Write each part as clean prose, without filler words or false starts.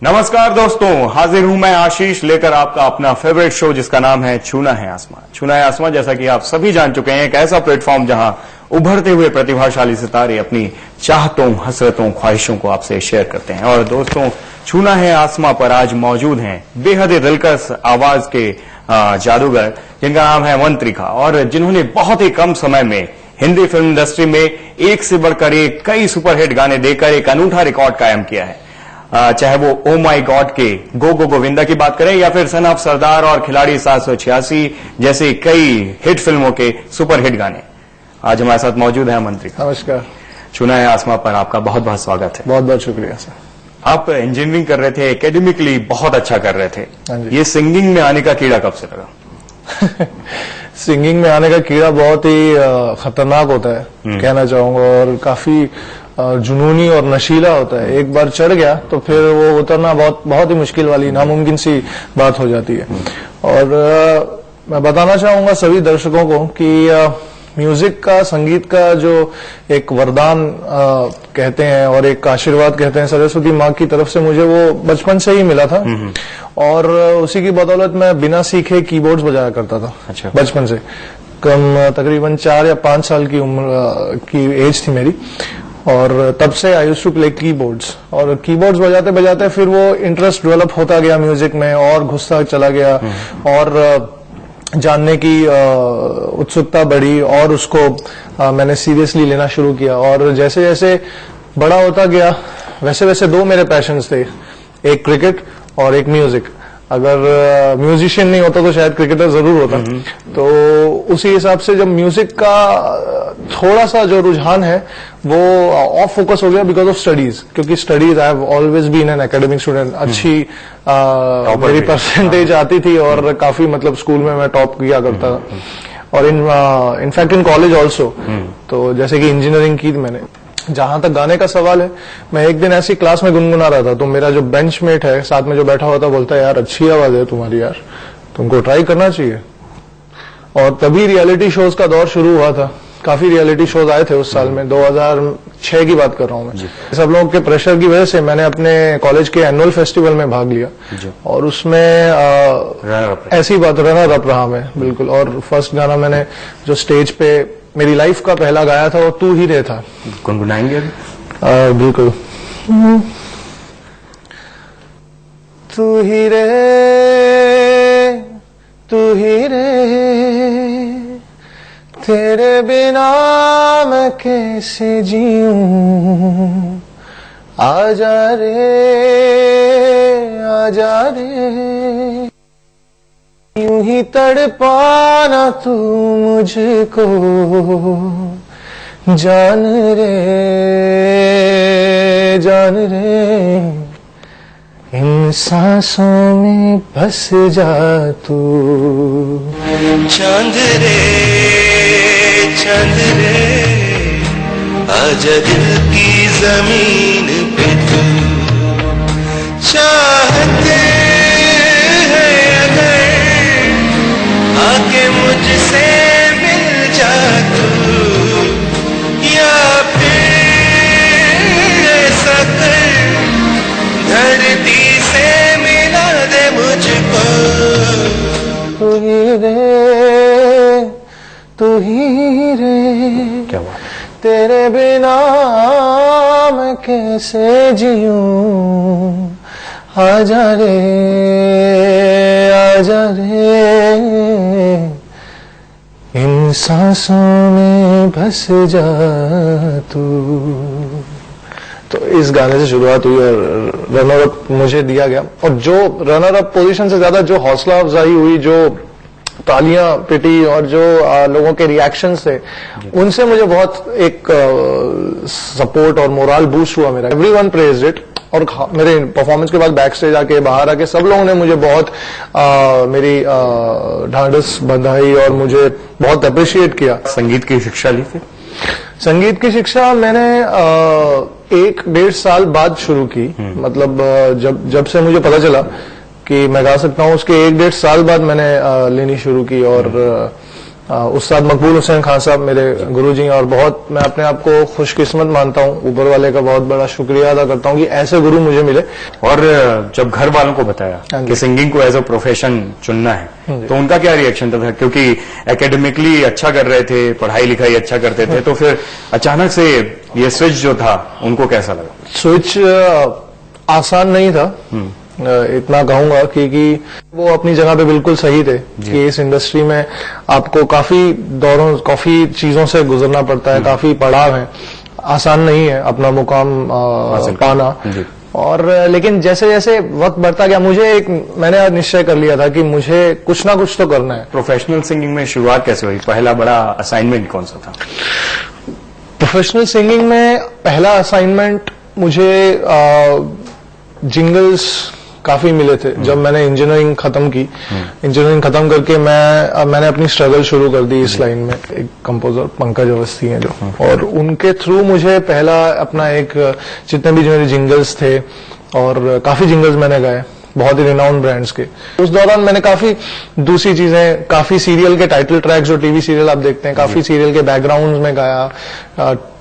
नमस्कार दोस्तों, हाजिर हूं मैं आशीष लेकर आपका अपना फेवरेट शो जिसका नाम है छूना है आसमां। छूना है आसमां, जैसा कि आप सभी जान चुके हैं, एक ऐसा प्लेटफॉर्म जहां उभरते हुए प्रतिभाशाली सितारे अपनी चाहतों, हसरतों, ख्वाहिशों को आपसे शेयर करते हैं। और दोस्तों, छूना है आसमां पर आज मौजूद हैं बेहद दिलकश आवाज के जादूगर जिनका नाम है मंत्रिका, और जिन्होंने बहुत ही कम समय में हिंदी फिल्म इंडस्ट्री में एक से बढ़कर एक कई सुपरहिट गाने देकर एक अनूठा रिकॉर्ड कायम किया है। चाहे वो ओ माई गॉड के गो गो गोविंदा की बात करें या फिर सन ऑफ सरदार और खिलाड़ी 786 जैसे कई हिट फिल्मों के सुपरहिट गाने। आज हमारे साथ मौजूद है मंत्रिका। नमस्कार। छूना है आसमां पर आपका बहुत बहुत स्वागत है। बहुत बहुत शुक्रिया सर। आप इंजीनियरिंग कर रहे थे, एकेडमिकली बहुत अच्छा कर रहे थे। हाँ जी। ये सिंगिंग में आने का कीड़ा कब से लगा? सिंगिंग में आने का कीड़ा बहुत ही खतरनाक होता है, कहना चाहूंगा, और काफी जुनूनी और नशीला होता है। एक बार चढ़ गया तो फिर वो उतरना बहुत ही मुश्किल वाली, नामुमकिन सी बात हो जाती है। और मैं बताना चाहूंगा सभी दर्शकों को कि म्यूजिक का, संगीत का जो एक वरदान कहते हैं और एक आशीर्वाद कहते हैं सरस्वती माँ की तरफ से, मुझे वो बचपन से ही मिला था। और उसी की बदौलत मैं बिना सीखे कीबोर्ड्स बजाया करता था। अच्छा। बचपन से तकरीबन 4 या 5 साल की उम्र की एज थी मेरी, और तब से I used to play keyboards. और कीबोर्ड्स बजाते बजाते फिर वो इंटरेस्ट डेवलप होता गया म्यूजिक में, और घुसता चला गया, और जानने की उत्सुकता बढ़ी, और उसको मैंने सीरियसली लेना शुरू किया। और जैसे जैसे बड़ा होता गया वैसे वैसे दो मेरे पैशंस थे, एक क्रिकेट और एक म्यूजिक। अगर म्यूजिशियन नहीं होता तो शायद क्रिकेटर जरूर होता। तो उसी हिसाब से जब म्यूजिक का थोड़ा सा जो रुझान है वो ऑफ फोकस हो गया बिकॉज ऑफ स्टडीज, क्योंकि studies I have always been an academic student. अच्छी मेरी परसेंटेज आती थी और काफी, मतलब स्कूल में मैं टॉप किया करता था, और इनफैक्ट इन कॉलेज ऑल्सो। तो जैसे कि इंजीनियरिंग की मैंने। जहां तक गाने का सवाल है, मैं एक दिन ऐसी क्लास में गुनगुना रहा था, तो मेरा जो बेंचमेट है साथ में जो बैठा हुआ था बोलता है, यार अच्छी आवाज है तुम्हारी यार, तुमको ट्राई करना चाहिए। और तभी रियलिटी शोज का दौर शुरू हुआ था। काफी रियलिटी शोज आए थे उस साल में, 2006 की बात कर रहा हूं मैं। सब लोगों के प्रेशर की वजह से मैंने अपने कॉलेज के एनुअल फेस्टिवल में भाग लिया, और उसमें ऐसी बात रनर अप रहा मैं, बिल्कुल। और फर्स्ट गाना मैंने जो स्टेज पे मेरी लाइफ का पहला गाया था वो तू ही रे था। गुनगुनाएंगे? बिल्कुल। तू ही रे, तू ही रे, तेरे बिना मैं कैसे जीऊं, आजा रे, आजा रे, यूं ही तड़पाना तू मुझको, जान रे, जान रे, इन सांसों में बस जा तू, चांद रे, चांद रे, आजा दिल की जमीन पे तू, चाहते हैं अगर आके मुझसे मिल जा तू, या फिर ऐसा कर धरती से मिला दे मुझको। तू ही रे, तू ही रे, क्या बात। तेरे बिना मैं कैसे जीऊं, आजा रे, आजा रे, इन सांसों में बस जा तू। तो इस गाने से शुरुआत हुई और रनर अप मुझे दिया गया। और जो रनर अप पोजीशन से ज्यादा जो हौसला अफजाई हुई, जो तालियां पिटी और जो लोगों के रिएक्शंस थे, उनसे मुझे बहुत एक सपोर्ट और मोरल बूस्ट हुआ मेरा। Everyone praised it. और मेरे परफॉर्मेंस के बाद बैक स्टेज आके, बाहर आके सब लोगों ने मुझे बहुत मेरी ढांढस बंधाई और मुझे बहुत अप्रिशिएट किया। संगीत की शिक्षा ली थी? संगीत की शिक्षा मैंने 1-1.5 साल बाद शुरू की। मतलब जब से मुझे पता चला कि मैं गा सकता हूँ, उसके 1-1.5 साल बाद मैंने लेनी शुरू की। और उस्ताद मकबूल हुसैन खान साहब मेरे गुरुजी, और बहुत मैं अपने आप को खुशकिस्मत मानता हूँ, ऊपर वाले का बहुत बड़ा शुक्रिया अदा करता हूँ कि ऐसे गुरु मुझे मिले। और जब घर वालों को बताया कि सिंगिंग को एज अ प्रोफेशन चुनना है, तो उनका क्या रिएक्शन था? क्योंकि एकेडमिकली अच्छा कर रहे थे, पढ़ाई लिखाई अच्छा करते थे, तो फिर अचानक से ये स्विच जो था उनको कैसा लगा? स्विच आसान नहीं था, इतना कहूंगा, क्योंकि वो अपनी जगह पे बिल्कुल सही थे कि इस इंडस्ट्री में आपको काफी दौरों, काफी चीजों से गुजरना पड़ता है, काफी पड़ाव है, आसान नहीं है अपना मुकाम पाना। और लेकिन जैसे जैसे वक्त बढ़ता गया, मैंने निश्चय कर लिया था कि मुझे कुछ ना कुछ तो करना है। प्रोफेशनल सिंगिंग में शुरुआत कैसे हुई? पहला बड़ा असाइनमेंट कौन सा था? प्रोफेशनल सिंगिंग में पहला असाइनमेंट मुझे जिंगल्स काफी मिले थे। जब मैंने इंजीनियरिंग खत्म की, इंजीनियरिंग खत्म करके मैंने अपनी स्ट्रगल शुरू कर दी इस लाइन में। एक कंपोजर पंकज अवस्थी हैं जो, और उनके थ्रू मुझे पहला अपना एक, जितने भी जो मेरे जिंगल्स थे, और काफी जिंगल्स मैंने गाए बहुत ही रिनाउंड ब्रांड्स के। उस दौरान मैंने काफी दूसरी चीजें, काफी सीरियल के टाइटल ट्रैक्स, जो टीवी सीरियल आप देखते हैं, काफी सीरियल के बैकग्राउंड में गाया,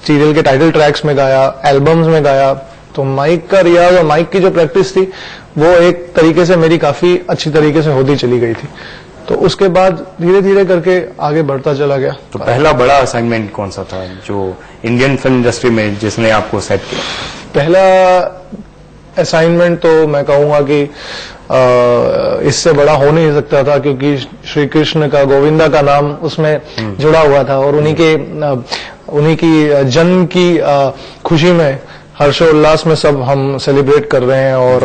सीरियल के टाइटल ट्रैक्स में गाया, एल्बम्स में गाया। तो माइक का रियाज और माइक की जो प्रैक्टिस थी वो एक तरीके से मेरी काफी अच्छी तरीके से होती चली गई थी। तो उसके बाद धीरे धीरे करके आगे बढ़ता चला गया। तो पहला बड़ा असाइनमेंट कौन सा था जो इंडियन फिल्म इंडस्ट्री में जिसने आपको सेट किया? पहला असाइनमेंट तो मैं कहूंगा कि इससे बड़ा हो नहीं सकता था, क्योंकि श्री कृष्ण का, गोविंदा का नाम उसमें जुड़ा हुआ था, और उन्हीं की जन्म की खुशी में, हर्षोल्लास में सब हम सेलिब्रेट कर रहे हैं, और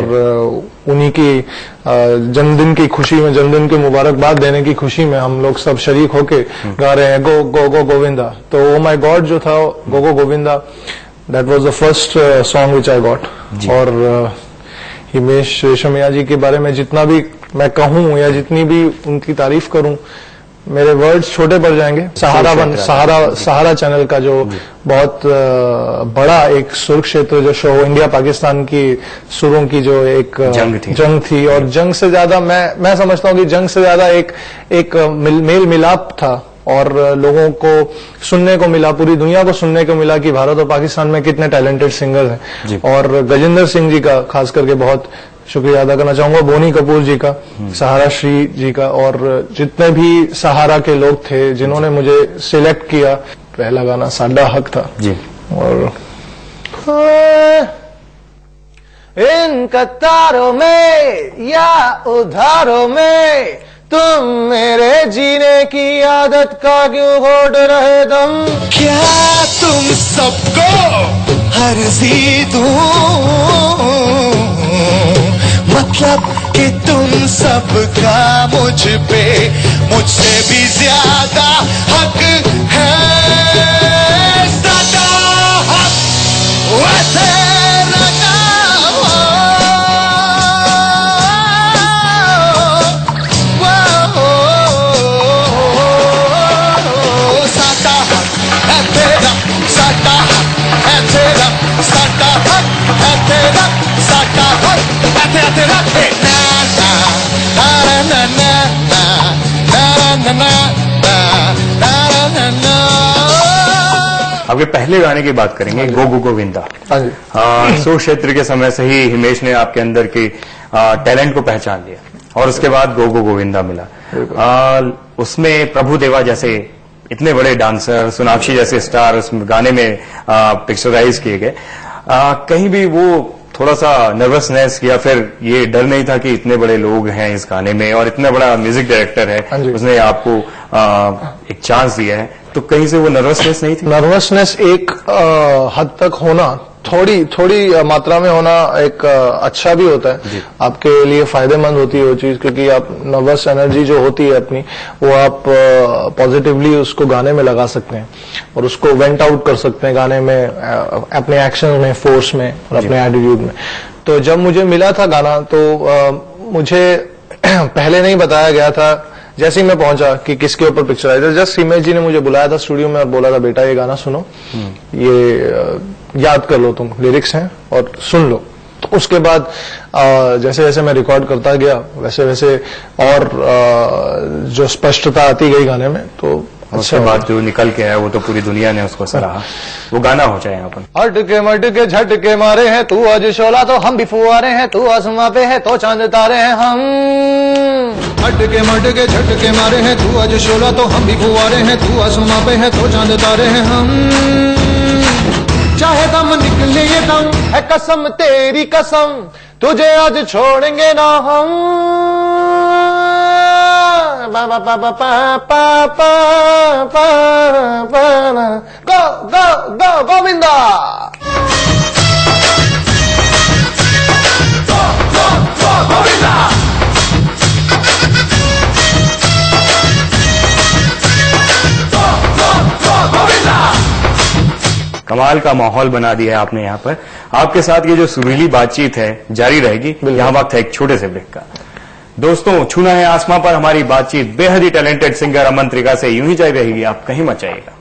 उन्हीं की जन्मदिन की खुशी में, जन्मदिन की मुबारकबाद देने की खुशी में हम लोग सब शरीक होके गा रहे हैं गो गो गो गोविंदा। तो ओ माय गॉड जो था, go go Govinda, that was the first song which I got. और हिमेश रेशमिया जी के बारे में जितना भी मैं कहूं या जितनी भी उनकी तारीफ करूं, मेरे वर्ड्स छोटे पड़ जाएंगे। सहारा चैनल का जो बहुत बड़ा एक सुर क्षेत्र जो शो, इंडिया पाकिस्तान की सुरों की जो एक जंग थी, और जंग से ज्यादा मैं समझता हूं कि जंग से ज्यादा एक मेल मिलाप था, और लोगों को सुनने को मिला, पूरी दुनिया को सुनने को मिला कि भारत और पाकिस्तान में कितने टैलेंटेड सिंगर्स हैं। और गजेंद्र सिंह जी का खास करके बहुत शुक्रिया अदा करना चाहूंगा, बोनी कपूर जी का, सहारा श्री जी का, और जितने भी सहारा के लोग थे जिन्होंने मुझे सिलेक्ट किया। पहला गाना साडा हक था जी। और इन कतारों में या उधारों में तुम मेरे जीने की आदत का क्यों घोट रहे दम? क्या तुम सबको हर्जी दूं, मतलब कि तुम सबका मुझ पे, मुझसे भी ज्यादा हक है। ज्यादा हक वैसे लगाओ, ज्यादा हक है तेरा, ज्यादा हक है तेरा, ज्यादा हक है तेरा, ज्यादा हक है तेरा। आपके पहले गाने की बात करेंगे, गो गो गोविंदा। सुर क्षेत्र के समय से ही हिमेश ने आपके अंदर की टैलेंट को पहचान लिया, और उसके बाद गो गो गोविंदा मिला। उसमें प्रभु देवा जैसे इतने बड़े डांसर, सोनाक्षी जैसे स्टार उस गाने में पिक्चराइज किए गए। कहीं भी वो थोड़ा सा नर्वसनेस या फिर ये डर नहीं था कि इतने बड़े लोग हैं इस गाने में, और इतना बड़ा म्यूजिक डायरेक्टर है, उसने आपको एक चांस दिया है, तो कहीं से वो नर्वसनेस नहीं थी? नर्वसनेस एक हद तक होना, थोड़ी मात्रा में होना एक अच्छा भी होता है, आपके लिए फायदेमंद होती है वो चीज, क्योंकि आप नर्वस एनर्जी जो होती है अपनी, वो आप पॉजिटिवली उसको गाने में लगा सकते हैं, और उसको वेंट आउट कर सकते हैं गाने में, अपने एक्शन में, फोर्स में, और अपने एटीट्यूड में। तो जब मुझे मिला था गाना, तो मुझे पहले नहीं बताया गया था। जैसे ही मैं पहुंचा कि किसके ऊपर पिक्चराइज है, जस्ट हिमेश जी ने मुझे बुलाया था स्टूडियो में और बोला था, बेटा ये गाना सुनो, ये याद कर लो, तुम लिरिक्स हैं और सुन लो। उसके बाद जैसे जैसे मैं रिकॉर्ड करता गया वैसे वैसे और जो स्पष्टता आती गई गाने में, तो उसके बाद जो निकल के आया वो तो पूरी दुनिया ने उसको सराहा। वो गाना हो जाए अपन। अटके मटके झटके मारे हैं तू आज शोला तो हम भी फुआरे हैं, तू आसमां पे है तो चांद तारे हैं हम। अटके मटके झटके मारे हैं तू आज शोला तो हम भी फुआरे हैं, तू आसमां पे है तो चांद तारे हैं हम। चाहे दम निकले ये दम है कसम तेरी कसम, तुझे आज छोड़ेंगे ना हम। गो गो गो गोविंदा। कमाल का माहौल बना दिया है आपने यहाँ पर। आपके साथ ये जो सुरीली बातचीत है जारी रहेगी। यहाँ वक्त है एक छोटे से ब्रेक का। दोस्तों, छूना है आसमां पर हमारी बातचीत बेहद ही टैलेंटेड सिंगर अमन त्रिका से यूं ही जारी रहेगी। आप कहीं मत जाइएगा।